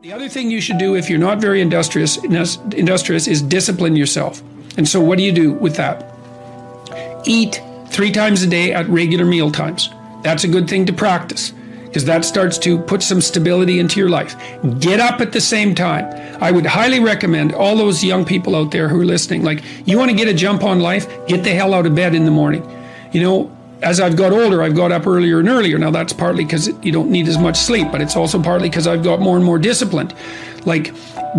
The other thing you should do if you're not very industrious is discipline yourself. And so what do you do with that? Eat 3 times a day at regular meal times. That's a good thing to practice because that starts to put some stability into your life. Get up at the same time. I would highly recommend all those young people out there who are listening, like, you want to get a jump on life, get the hell out of bed in the morning. You know, as I've got older, I've got up earlier and earlier. Now that's partly because you don't need as much sleep, but it's also partly because I've got more and more disciplined. Like,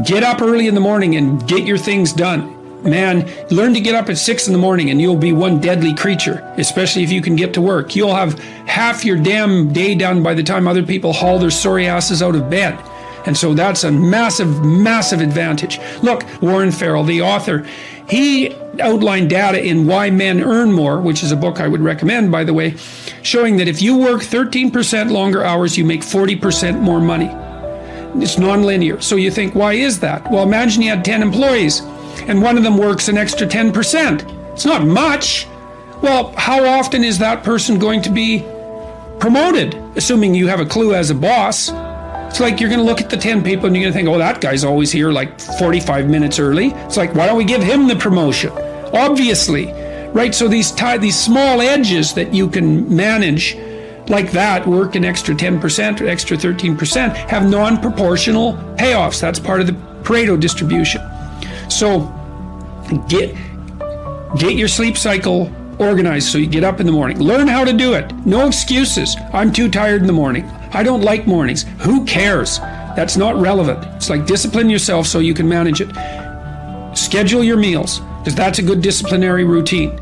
get up early in the morning and get your things done. Man, learn to get up at 6 in the morning and you'll be one deadly creature, especially if you can get to work. You'll have half your damn day done by the time other people haul their sorry asses out of bed. And so that's a massive, massive advantage. Look, Warren Farrell, the author, he outlined data in Why Men Earn More, which is a book I would recommend, by the way, showing that if you work 13% longer hours, you make 40% more money. It's nonlinear. So you think, why is that? Well, imagine you had 10 employees and one of them works an extra 10%. It's not much. Well, how often is that person going to be promoted, assuming you have a clue as a boss? It's like you're going to look at the 10 people and you're going to think, oh, that guy's always here like 45 minutes early. It's like, why don't we give him the promotion? Obviously, right? So these small edges that you can manage like that, work an extra 10% or extra 13%, have non-proportional payoffs. That's part of the Pareto distribution. So get your sleep cycle organized so you get up in the morning. Learn how to do it. No excuses. I'm too tired in the morning. I don't like mornings. Who cares? That's not relevant. It's like, discipline yourself so you can manage it. Schedule your meals, because that's a good disciplinary routine.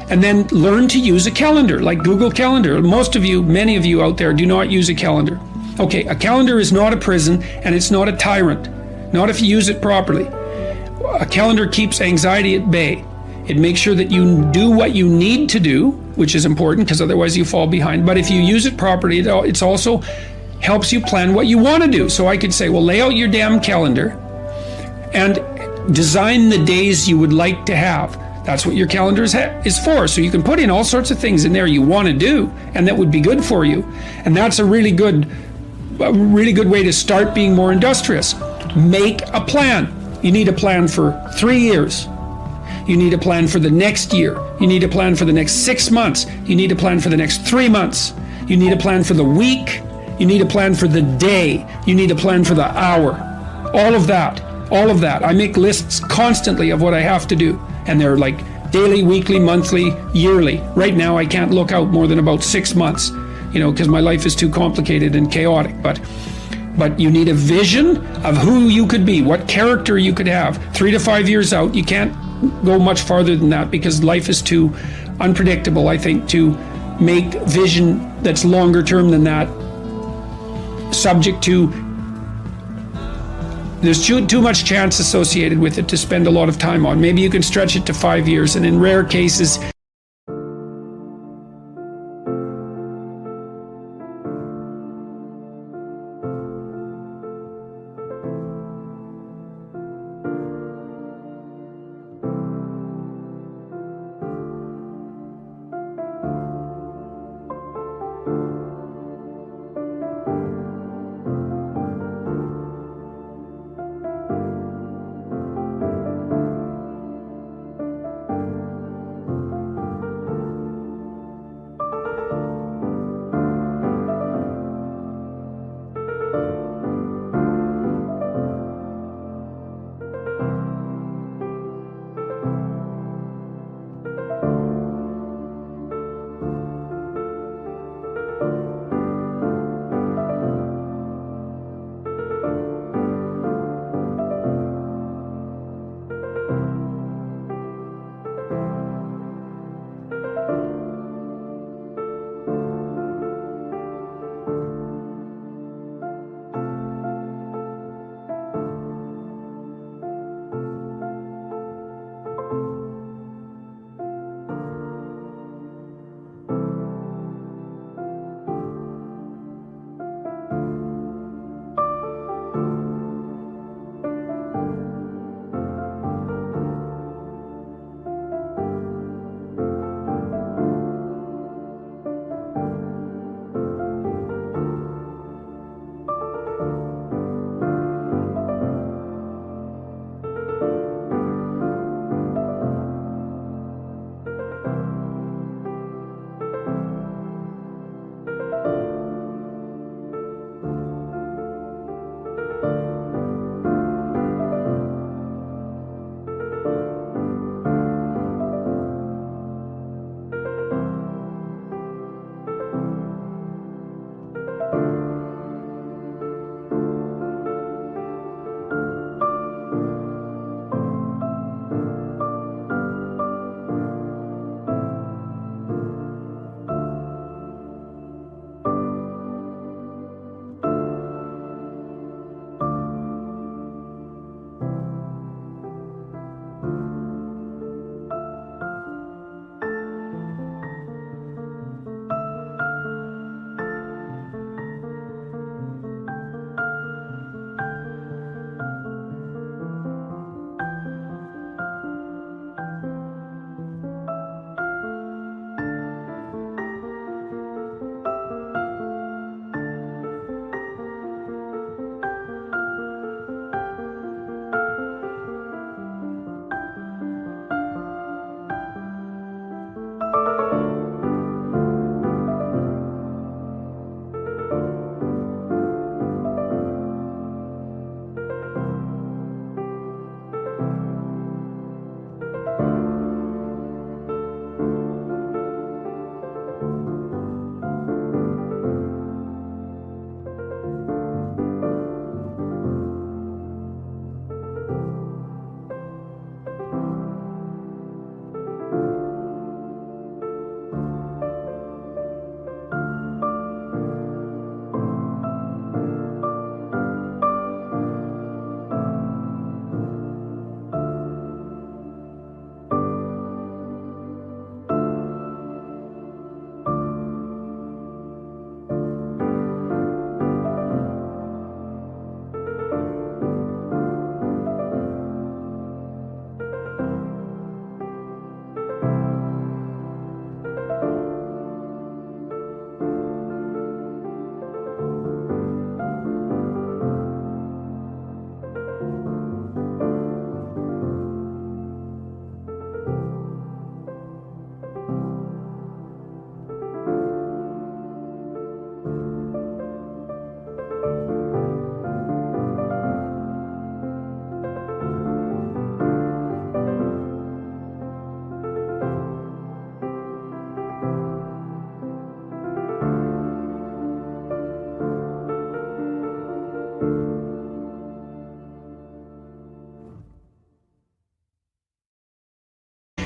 And then learn to use a calendar, like Google Calendar. Most of you, many of you out there, do not use a calendar. Okay, a calendar is not a prison, and it's not a tyrant. Not if you use it properly. A calendar keeps anxiety at bay. It makes sure that you do what you need to do, which is important because otherwise you fall behind. But if you use it properly, it also helps you plan what you want to do. So I could say, well, lay out your damn calendar and design the days you would like to have. That's what your calendar is for. So you can put in all sorts of things in there you want to do and that would be good for you. And that's a really good way to start being more industrious. Make a plan. You need a plan for 3 years. You need a plan for the next year. You need a plan for the next 6 months. You need a plan for the next 3 months. You need a plan for the week. You need a plan for the day. You need a plan for the hour. All of that. I make lists constantly of what I have to do. And they're like daily, weekly, monthly, yearly. Right now, I can't look out more than about 6 months, because my life is too complicated and chaotic. But you need a vision of who you could be, what character you could have. 3 to 5 years out, you can't go much farther than that because life is too unpredictable, I think, to make vision that's longer term than that subject to, there's too much chance associated with it to spend a lot of time on. Maybe you can stretch it to 5 years, and in rare cases,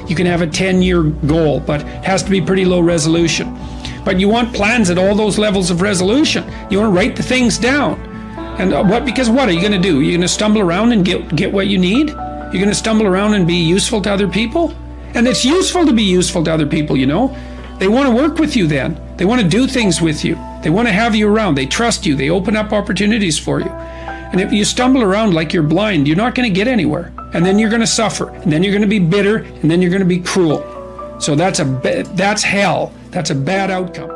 You can have a 10-year goal, but it has to be pretty low resolution. But you want plans at all those levels of resolution. You want to write the things down. And because what are you going to do? You're going to stumble around and get what you need? You're going to stumble around and be useful to other people? And it's useful to be useful to other people, you know. They want to work with you then. They want to do things with you. They want to have you around. They trust you. They open up opportunities for you. And if you stumble around like you're blind, you're not going to get anywhere. And then you're going to suffer. And then you're going to be bitter. And then you're going to be cruel. So that's hell. That's a bad outcome.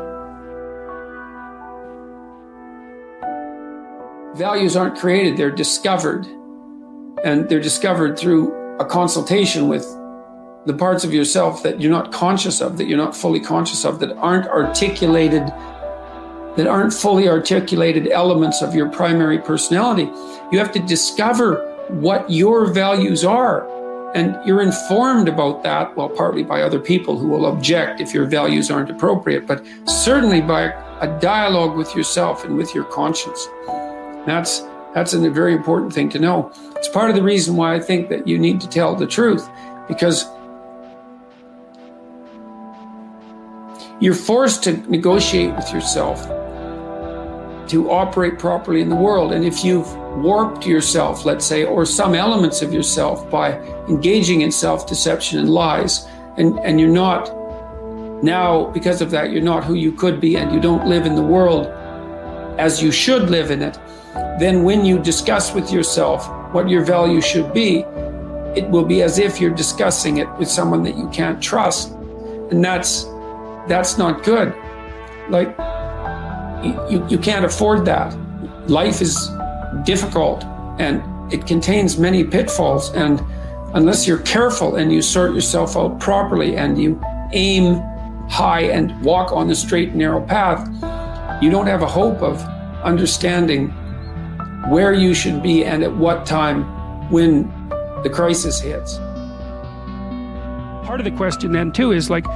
Values aren't created. They're discovered. And they're discovered through a consultation with the parts of yourself that you're not conscious of, that you're not fully conscious of, that aren't articulated, that aren't fully articulated elements of your primary personality. You have to discover what your values are. And you're informed about that, well, partly by other people who will object if your values aren't appropriate, but certainly by a dialogue with yourself and with your conscience. That's a very important thing to know. It's part of the reason why I think that you need to tell the truth, because you're forced to negotiate with yourself to operate properly in the world. And if you've warped yourself, let's say, or some elements of yourself by engaging in self-deception and lies, and you're not now, because of that, you're not who you could be, and you don't live in the world as you should live in it, then when you discuss with yourself what your value should be, it will be as if you're discussing it with someone that you can't trust. And that's not good. Like, you can't afford that. Life is difficult and it contains many pitfalls, and unless you're careful and you sort yourself out properly and you aim high and walk on the straight and narrow path, you don't have a hope of understanding where you should be and at what time when the crisis hits. Part of the question then too is like,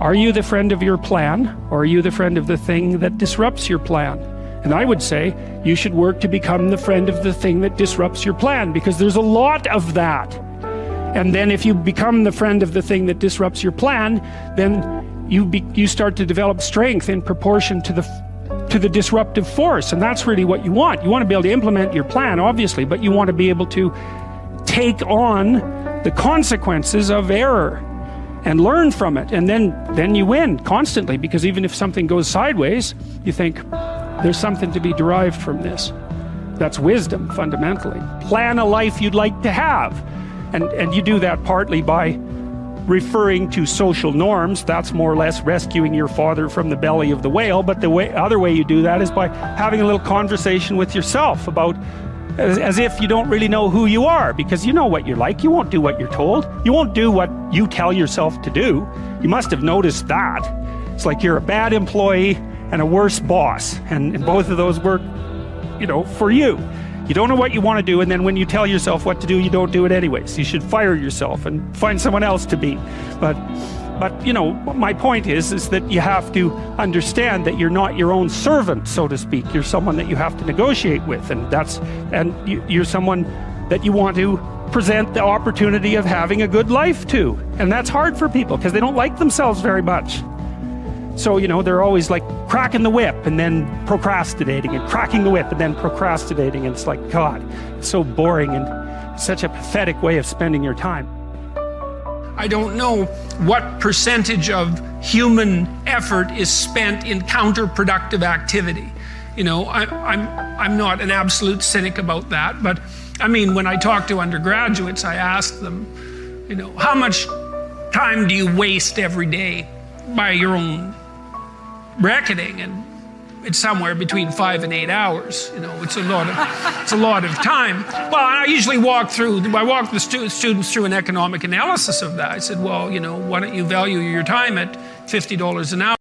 Are you the friend of your plan, or are you the friend of the thing that disrupts your plan? And I would say you should work to become the friend of the thing that disrupts your plan, because there's a lot of that. And then if you become the friend of the thing that disrupts your plan, then you start to develop strength in proportion to the disruptive force. And that's really what you want. You want to be able to implement your plan, obviously, but you want to be able to take on the consequences of error and learn from it. And then you win constantly, because even if something goes sideways, you think there's something to be derived from this. That's wisdom, fundamentally. Plan a life you'd like to have. And you do that partly by referring to social norms. That's more or less rescuing your father from the belly of the whale. But the other way you do that is by having a little conversation with yourself about, as if you don't really know who you are, because you know what you're like. You won't do what you're told. You won't do what you tell yourself to do. You must have noticed that. It's like you're a bad employee and a worse boss, and both of those work, for you. You don't know what you want to do, and then when you tell yourself what to do, you don't do it anyways. You should fire yourself and find someone else to be. But my point is that you have to understand that you're not your own servant, so to speak. You're someone that you have to negotiate with, and you're someone that you want to present the opportunity of having a good life to. And that's hard for people because they don't like themselves very much. So, they're always like cracking the whip and then procrastinating, and cracking the whip and then procrastinating. And it's like, God, it's so boring and such a pathetic way of spending your time. I don't know what percentage of human effort is spent in counterproductive activity. I'm not an absolute cynic about that, but I mean, when I talk to undergraduates, I ask them, how much time do you waste every day by your own reckoning? And it's somewhere between 5 and 8 hours. It's a lot of time. Well, I usually walk the students through an economic analysis of that. I said, well, why don't you value your time at $50 an hour?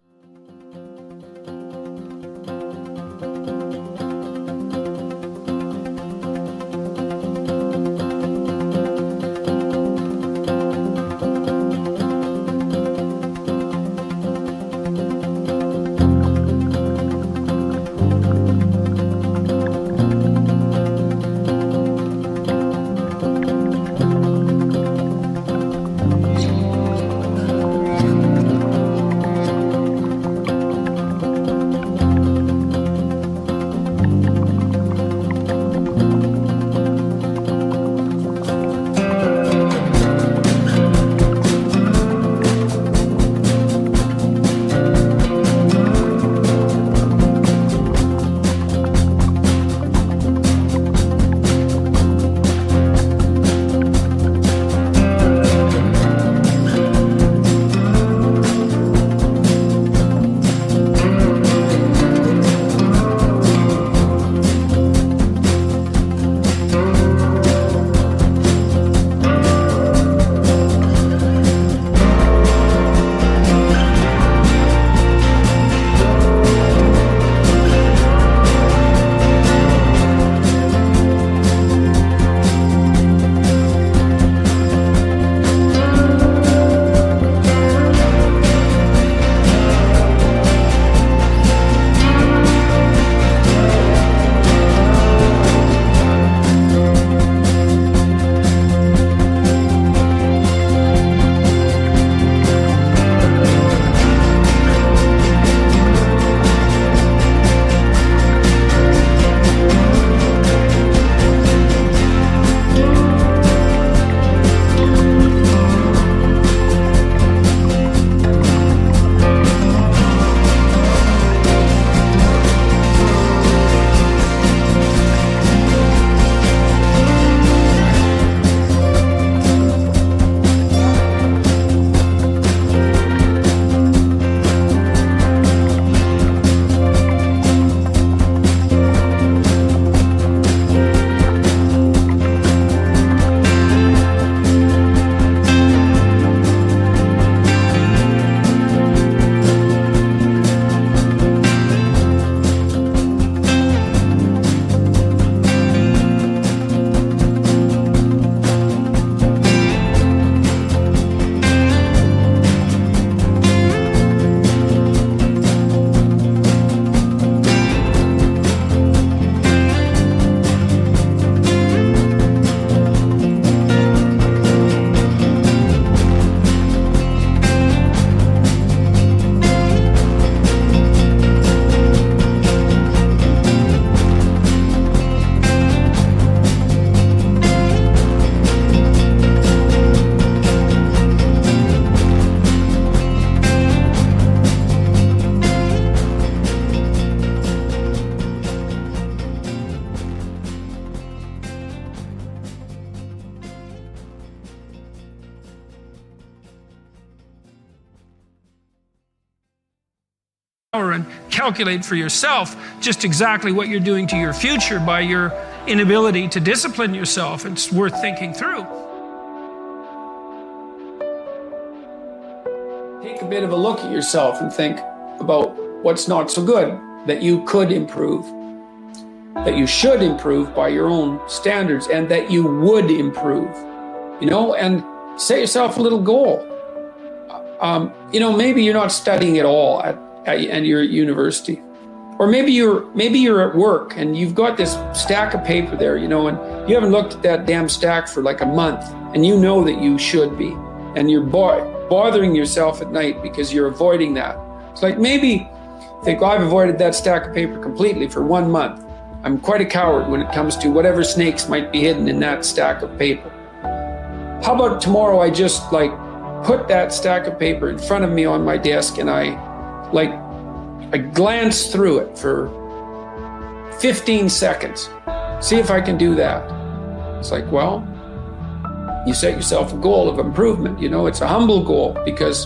and calculate for yourself just exactly what you're doing to your future by your inability to discipline yourself. It's worth thinking through. Take a bit of a look at yourself and think about what's not so good that you could improve, that you should improve by your own standards, and that you would improve, and set yourself a little goal. Maybe you're not studying at all at your university, or maybe you're at work and you've got this stack of paper there, and you haven't looked at that damn stack for like a month, and you know that you should be, and you're bothering yourself at night because you're avoiding that. It's like, maybe think, I've avoided that stack of paper completely for 1 month. I'm quite a coward when it comes to whatever snakes might be hidden in that stack of paper. How about tomorrow I just put that stack of paper in front of me on my desk, and I glance through it for 15 seconds. See if I can do that. It's like, well, you set yourself a goal of improvement. It's a humble goal, because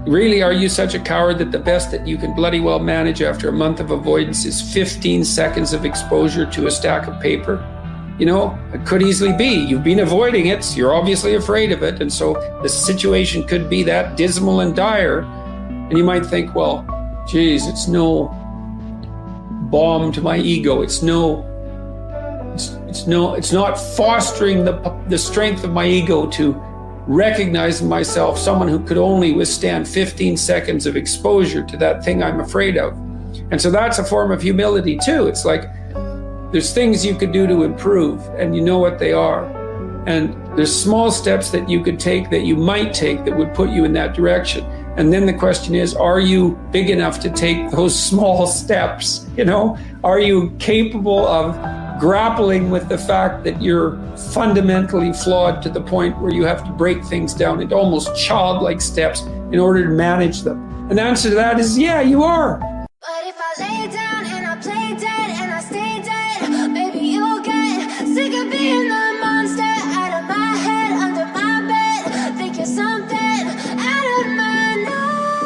really, are you such a coward that the best that you can bloody well manage after a month of avoidance is 15 seconds of exposure to a stack of paper? It could easily be. You've been avoiding it, so you're obviously afraid of it, and so the situation could be that dismal and dire. And you might think, well, geez, it's no balm to my ego. It's not fostering the strength of my ego to recognize in myself someone who could only withstand 15 seconds of exposure to that thing I'm afraid of. And so that's a form of humility too. It's like, there's things you could do to improve, and you know what they are. And there's small steps that you could take, that you might take, that would put you in that direction. And then the question is, are you big enough to take those small steps? Are you capable of grappling with the fact that you're fundamentally flawed to the point where you have to break things down into almost childlike steps in order to manage them? And the answer to that is, yeah, you are. But if I lay down and I play dead and I stay dead, maybe you'll get sick of being the monster out of my head, under my bed. Think you're something out of my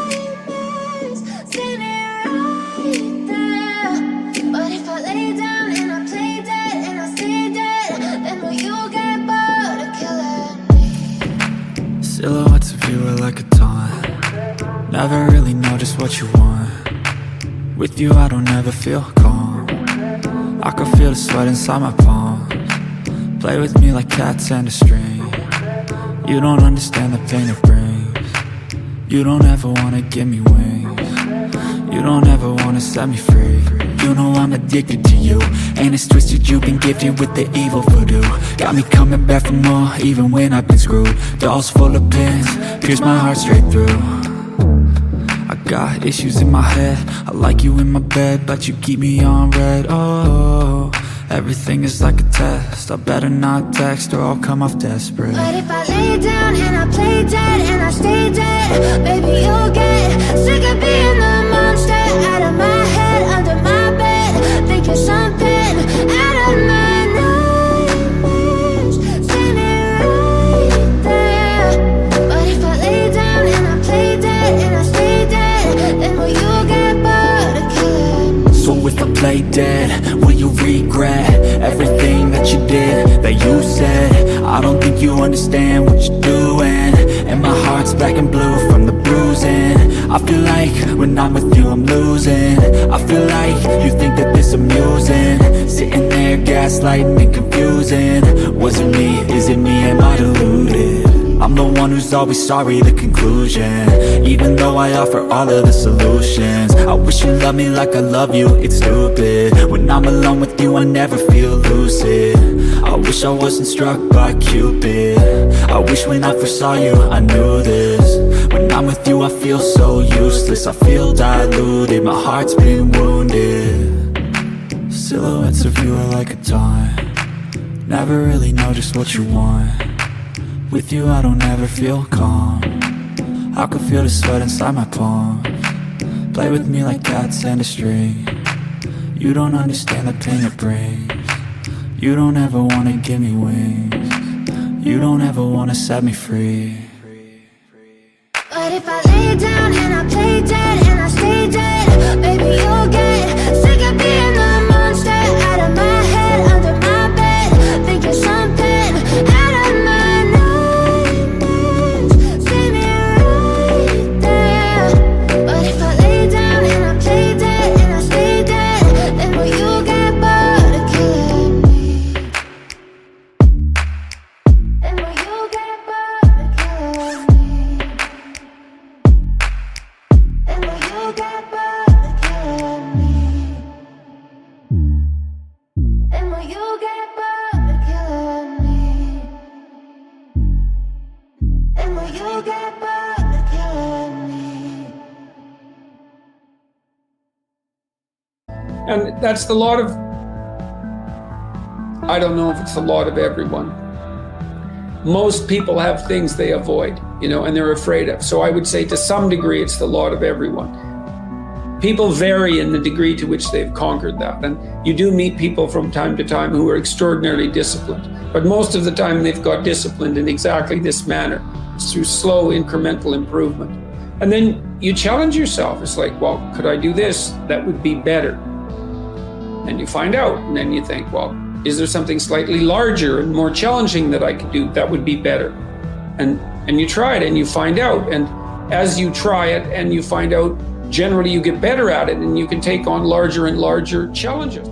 nightmares, standing right there. But if I lay down and I play dead and I stay dead, then will you get bored of killing me? Silhouettes of you are like a taunt. Never really know just what you want. With you I don't ever feel calm. I can feel the sweat inside my palms. Play with me like cats and a string. You don't understand the pain it brings. You don't ever wanna give me wings. You don't ever wanna set me free. You know I'm addicted to you, and it's twisted, you've been gifted with the evil voodoo. Got me coming back for more, even when I've been screwed. Dolls full of pins, pierce my heart straight through. I got issues in my head, I like you in my bed, but you keep me on red. Oh, everything is like a test. I better not text or I'll come off desperate. But if I lay down and I play dead and I stay dead, maybe you'll get sick of being the monster out of my head, under my bed. Think you're something out of my nightmares, standing right there. But if I lay down and I play dead and I stay dead, then will you get bored of killing me? So if I play dead, will you regret everything that you did, that you said? I don't think you understand what you're doing, and my heart's black and blue from the bruising. I feel like when I'm with you I'm losing. I feel like you think that this amusing, sitting there gaslighting and confusing. Was it me? Is it me? Am I deluded? I'm the one who's always sorry, the conclusion, even though I offer all of the solutions. I wish you loved me like I love you, it's stupid. When I'm alone with you I never feel lucid. I wish I wasn't struck by Cupid. I wish when I first saw you I knew this. When I'm with you I feel so useless, I feel diluted, my heart's been wounded. Silhouettes of you are like a taunt. Never really know just what you want. With you I don't ever feel calm. I can feel the sweat inside my palms. Play with me like cats and a string. You don't understand the pain it brings. You don't ever wanna give me wings. You don't ever wanna set me free. But But if I lay down and I play dead and I stay dead, baby, you'll get sick of being the monster out of my head, under my bed, thinking something out of my nightmares. See me right there. But if I lay down and I play dead and I stay dead, then will you get bored of killing me? Then will you get bored of killing me? Then will you get bored of killing me? Then will you get bored of killing me? Then will you get bored of killing me? And that's the lot of, I don't know if it's the lot of everyone. Most people have things they avoid, and they're afraid of. So I would say to some degree, it's the lot of everyone. People vary in the degree to which they've conquered that. And you do meet people from time to time who are extraordinarily disciplined. But most of the time they've got disciplined in exactly this manner. It's through slow incremental improvement. And then you challenge yourself. It's like, well, could I do this? That would be better. And you find out, and then you think, well, is there something slightly larger and more challenging that I could do that would be better? And you try it and you find out. And as you try it and you find out, generally you get better at it and you can take on larger and larger challenges.